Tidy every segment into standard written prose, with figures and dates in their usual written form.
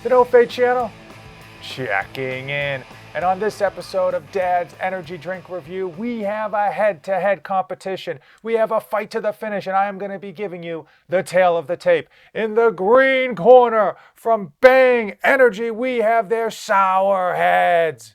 The No Fate channel, checking in. And on this episode of Dad's Energy Drink Review, we have a head-to-head competition. We have a fight to the finish, and I am going to be giving you the tail of the tape. In the green corner, from Bang Energy, we have their sour heads.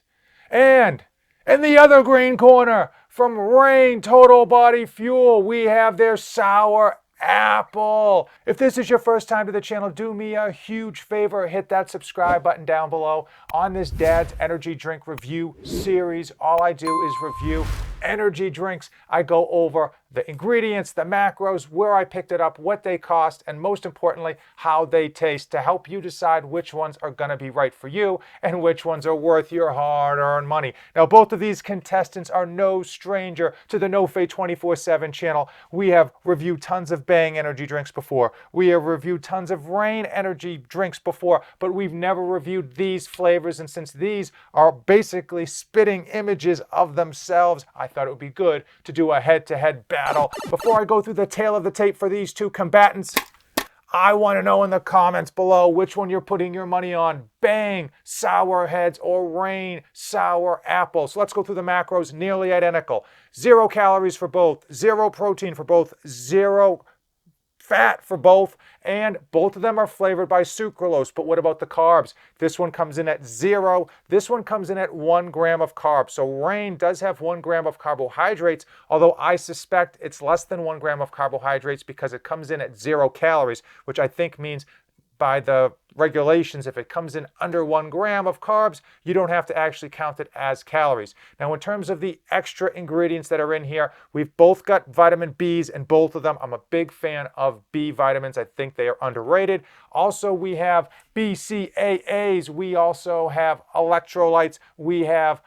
And in the other green corner, from Rain Total Body Fuel, we have their sour apple. If this is your first time to the channel, do me a huge favor, hit that subscribe button down below. On this Dad's Energy Drink Review series, all I do is review energy drinks. I go over the ingredients, the macros, where I picked it up, what they cost, and most importantly, how they taste to help you decide which ones are going to be right for you and which ones are worth your hard-earned money. Now, both of these contestants are no stranger to the No Fate 24/7 channel. We have reviewed tons of Bang energy drinks before. We have reviewed tons of Rain energy drinks before, but we've never reviewed these flavors, and since these are basically spitting images of themselves, I thought it would be good to do a head-to-head battle. Before I go through the tail of the tape for these two combatants, I want to know in the comments below which one you're putting your money on, Bang Sour Heads or Rain Sour Apple. So let's go through the macros, nearly identical. 0 calories for both, 0 protein for both, 0 fat for both, and both of them are flavored by sucralose. But what about the carbs? This one comes in at 0. This one comes in at 1 gram of carbs. So Rain does have 1 gram of carbohydrates, although I suspect it's less than 1 gram of carbohydrates because it comes in at 0 calories, which I think means by the regulations, if it comes in under 1 gram of carbs, you don't have to actually count it as calories. Now, in terms of the extra ingredients that are in here, we've both got vitamin Bs in both of them. I'm a big fan of B vitamins. I think they are underrated. Also, we have BCAAs. We also have electrolytes. We have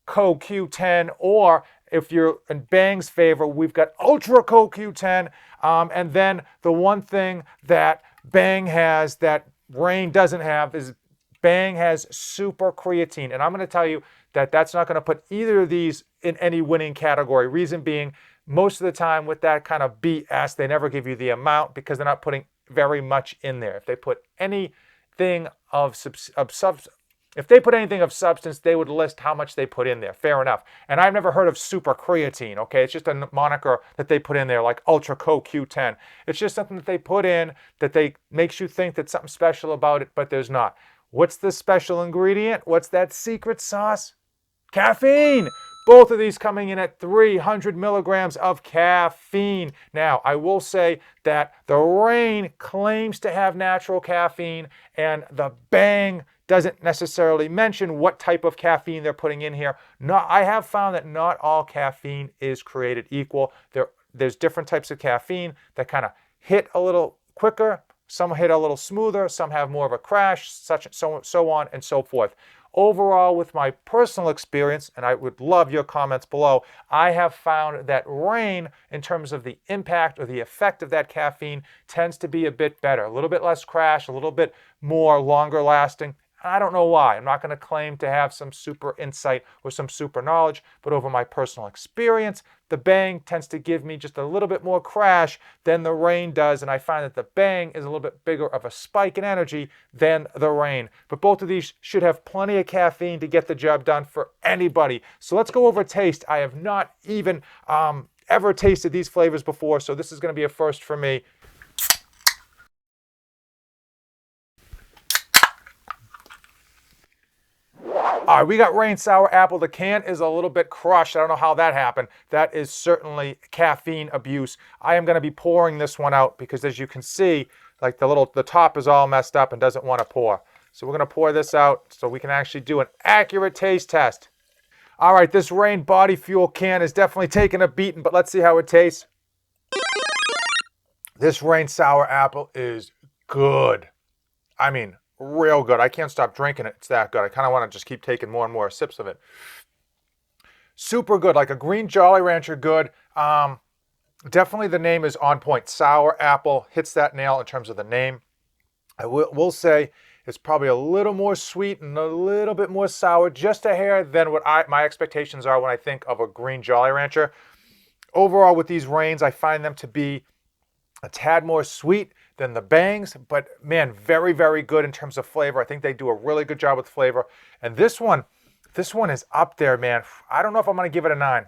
CoQ10, or if you're in Bang's favor, we've got Ultra CoQ10. And then the one thing that Bang has that Rain doesn't have is Bang has super creatine. And I'm going to tell you that that's not going to put either of these in any winning category. Reason being, most of the time with that kind of BS, they never give you the amount because they're not putting very much in there. If they put anything of substance, they would list how much they put in there. Fair enough. And I've never heard of super creatine, okay? It's just a moniker that they put in there, like Ultra CoQ10. It's just something that they put in that makes you think that something special about it, but there's not. What's the special ingredient? What's that secret sauce? Caffeine! Both of these coming in at 300 milligrams of caffeine. Now, I will say that the Rain claims to have natural caffeine, and the Bang doesn't necessarily mention what type of caffeine they're putting in here. I have found that not all caffeine is created equal. There's different types of caffeine that kind of hit a little quicker, some hit a little smoother, some have more of a crash, so on and so forth. Overall, with my personal experience, and I would love your comments below, I have found that Rain, in terms of the impact or the effect of that caffeine, tends to be a bit better. A little bit less crash, a little bit more longer lasting. I don't know why. I'm not going to claim to have some super insight or some super knowledge, but over my personal experience, the Bang tends to give me just a little bit more crash than the Rain does, and I find that the Bang is a little bit bigger of a spike in energy than the Rain. But both of these should have plenty of caffeine to get the job done for anybody. So let's go over taste. I have not even ever tasted these flavors before, so this is going to be a first for me. All right, we got Rain Sour Apple. The can is a little bit crushed. I don't know how that happened. That is certainly caffeine abuse. I am going to be pouring this one out because, as you can see, like the top is all messed up and doesn't want to pour. So we're going to pour this out so we can actually do an accurate taste test. All right, this Rain Body Fuel can is definitely taking a beating, but let's see how it tastes. This Rain Sour Apple is good. I mean, real good. I can't stop drinking it. It's that good. I kind of want to just keep taking more and more sips of it. Super good, like a green Jolly Rancher good. Definitely the name is on point. Sour Apple hits that nail in terms of the name. I will say it's probably a little more sweet and a little bit more sour, just a hair, than what my expectations are when I think of a green Jolly Rancher. Overall, with these Rains, I find them to be a tad more sweet than the Bangs, but man, very, very good in terms of flavor. I think they do a really good job with flavor. And this one is up there, man. I don't know if I'm going to give it a 9.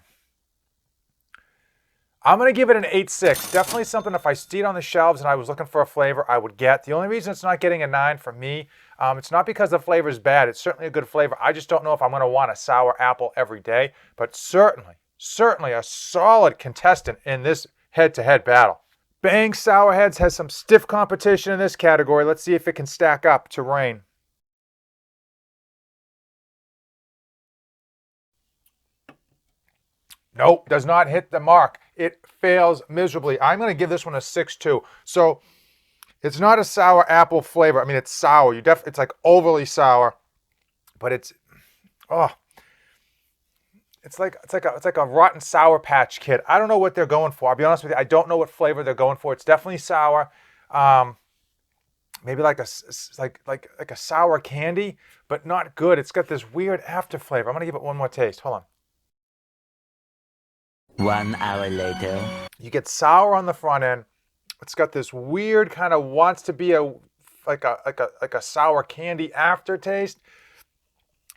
I'm going to give it an 8.6. Definitely something if I stayed on the shelves and I was looking for a flavor, I would get. The only reason it's not getting a 9 for me, it's not because the flavor is bad. It's certainly a good flavor. I just don't know if I'm going to want a sour apple every day. But certainly a solid contestant in this head-to-head battle. Bang Sour Heads has some stiff competition in this category. Let's see if it can stack up to Reign. Nope, does not hit the mark. It fails miserably. I'm going to give this one a 6.2. So it's not a sour apple flavor. I mean, it's sour. It's like overly sour, but it's like a rotten Sour Patch Kid. I don't know what they're going for. I'll be honest with you. I don't know what flavor they're going for. It's definitely sour. Maybe like a sour candy, but not good. It's got this weird after flavor. I'm going to give it one more taste. Hold on. 1 hour later. You get sour on the front end. It's got this weird kind of wants to be like a sour candy aftertaste,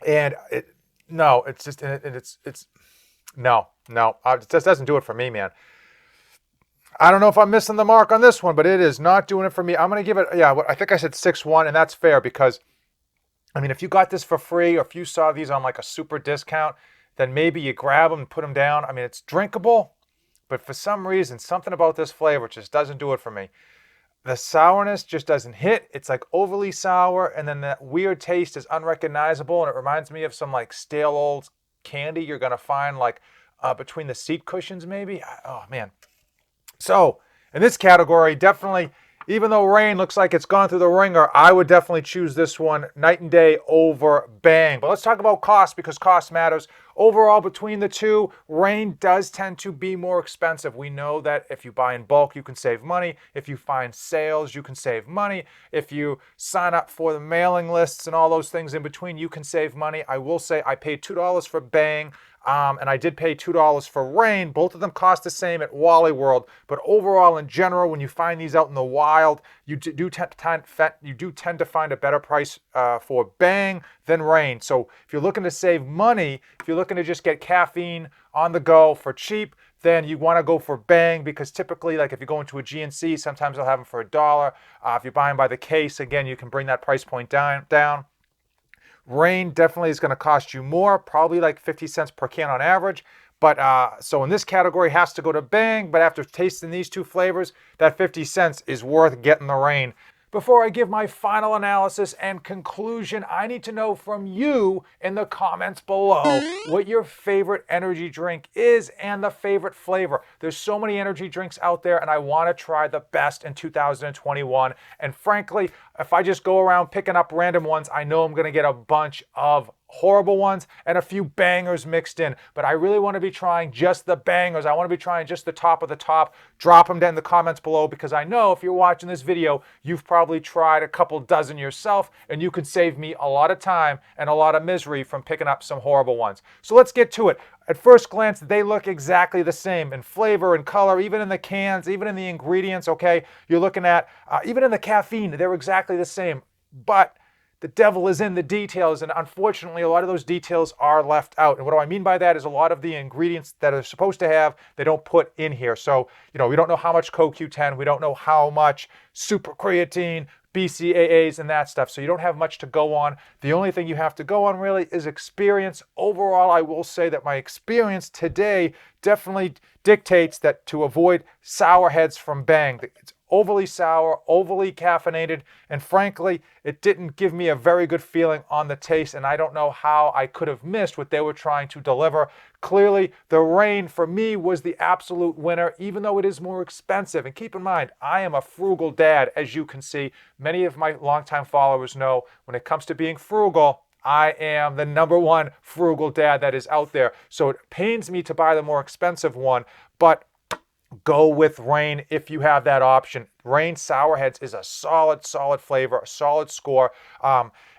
and it just doesn't do it for me, man. I don't know if I'm missing the mark on this one, but it is not doing it for me. I'm gonna give it I think I said 6.1, and that's fair because I mean if you got this for free or if you saw these on like a super discount, then maybe you grab them and put them down. I mean, it's drinkable, but for some reason, something about this flavor just doesn't do it for me. The sourness just doesn't hit. It's like overly sour, and then that weird taste is unrecognizable, and it reminds me of some like stale old candy you're gonna find like between the seat cushions maybe. Oh man. So in this category, definitely, even though Reign looks like it's gone through the ringer, I would definitely choose this one night and day over Bang. But let's talk about cost because cost matters. Overall, between the two, Reign does tend to be more expensive. We know that if you buy in bulk, you can save money. If you find sales, you can save money. If you sign up for the mailing lists and all those things in between, you can save money. I will say I paid $2 for Bang. And I did pay $2 for Reign. Both of them cost the same at Wally World. But overall, in general, when you find these out in the wild, you do tend to find a better price for Bang than Reign. So if you're looking to save money, if you're looking to just get caffeine on the go for cheap, then you want to go for Bang because typically, like if you go into a GNC, sometimes they'll have them for $1. If you're buying by the case, again, you can bring that price point down. Reign definitely is going to cost you more, probably like 50 cents per can on average. But so in this category has to go to Bang, but after tasting these two flavors, that 50 cents is worth getting the Reign. Before I give my final analysis and conclusion, I need to know from you in the comments below what your favorite energy drink is and the favorite flavor. There's so many energy drinks out there and I want to try the best in 2021. And frankly, if I just go around picking up random ones, I know I'm going to get a bunch of horrible ones and a few bangers mixed in, but I really want to be trying just the bangers. I want to be trying just the top of the top. Drop them down in the comments below because I know if you're watching this video, you've probably tried a couple dozen yourself and you could save me a lot of time and a lot of misery from picking up some horrible ones. So let's get to it. At first glance, they look exactly the same in flavor and color, even in the cans, even in the ingredients, okay? You're looking at, even in the caffeine, they're exactly the same, but the devil is in the details, and unfortunately, a lot of those details are left out. And what do I mean by that is a lot of the ingredients that are supposed to have, they don't put in here. So, we don't know how much CoQ10, we don't know how much super creatine, BCAAs, and that stuff. So you don't have much to go on. The only thing you have to go on really is experience. Overall, I will say that my experience today definitely dictates that to avoid sour heads from Bang. It's overly sour, overly caffeinated, and frankly, it didn't give me a very good feeling on the taste, and I don't know how I could have missed what they were trying to deliver. Clearly, the Reign for me was the absolute winner, even though it is more expensive. And keep in mind, I am a frugal dad, as you can see. Many of my longtime followers know when it comes to being frugal, I am the #1 frugal dad that is out there. So it pains me to buy the more expensive one, but go with Reign if you have that option. Reign Sour Heads is a solid flavor, a solid score.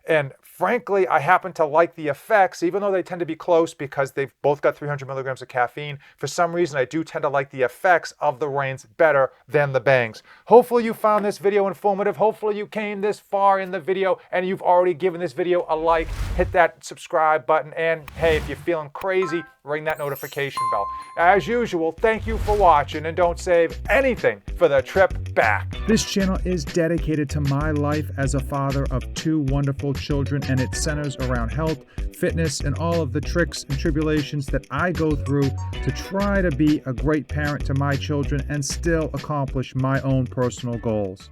And frankly, I happen to like the effects, even though they tend to be close because they've both got 300 milligrams of caffeine. For some reason, I do tend to like the effects of the Reigns better than the Bangs. Hopefully you found this video informative. Hopefully you came this far in the video and you've already given this video a like. Hit that subscribe button. And hey, if you're feeling crazy, ring that notification bell. As usual, thank you for watching, and don't save anything for the trip back. This channel is dedicated to my life as a father of 2 wonderful children, and it centers around health, fitness, and all of the tricks and tribulations that I go through to try to be a great parent to my children and still accomplish my own personal goals.